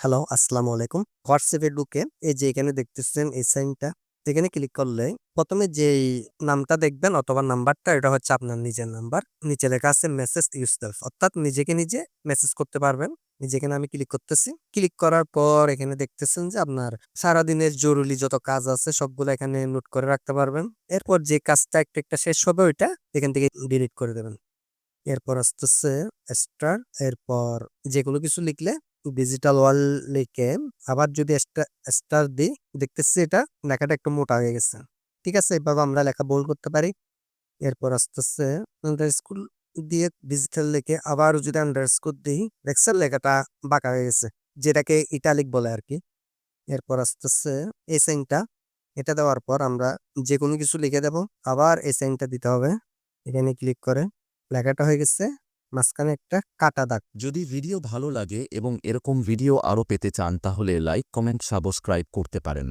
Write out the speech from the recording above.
Hello, আসসালামু আলাইকুম। হোয়াটসঅ্যাপে ঢুকে এই যে এখানে দেখতেছেন এই সাইনটা, এখানে ক্লিক করলে ১ম এ যেই নামটা দেখবেন অথবা নাম্বারটা এটা হচ্ছে আপনার নিজের নাম্বার। নিচে লেখা আছে মেসেজ ইউরসেলফ অর্থাৎ নিজেকে নিজে মেসেজ করতে পারবেন। যেখানে আমি ক্লিক করতেছি। ক্লিক করার পর এখানে দেখতেছেন যে আপনার সারাদিনের জরুরি যত কাজ আছে সবগুলো এখানে নোট করে রাখতে পারবেন। এরপর যে কাজটা একটা কাজ শেষ হবে ওইটা এখান থেকে ডিলিট করে দেবেন। এরপর আসতেছে স্টার, এরপর যেকোনো কিছু লিখলে ডিজিটাল ওয়াল লিখে আবার যদি স্টার দিই, দেখতেছি এটা লেখাটা একটু মোটা হয়ে গেছে। ঠিক আছে? এভাবে আমরা লেখা বোল্ড করতে পারি। এরপর আসতেছে আন্ডারস্কোর দিয়ে ডিজিটাল লিখে আবার যদি আন্ডারস্কোর দিই, দেখছেন লেখাটা বাঁকা হয়ে গেছে। যেটাকে ইটালিক বলে আরকি। এরপর আসতেছে এই সাইনটা, এটা দেওয়ার পর আমরা যেকোনো কিছু লিখে দেব। আবার এই সাইনটা দিতে হবে। এখানে ক্লিক করে লেখাটা হয়ে গেছে। মাঝখানে একটা কাটা দাগ। যদি ভিডিও ভালো লাগে এবং এরকম ভিডিও আরও পেতে চান তাহলে লাইক, কমেন্ট, সাবস্ক্রাইব করতে পারেন।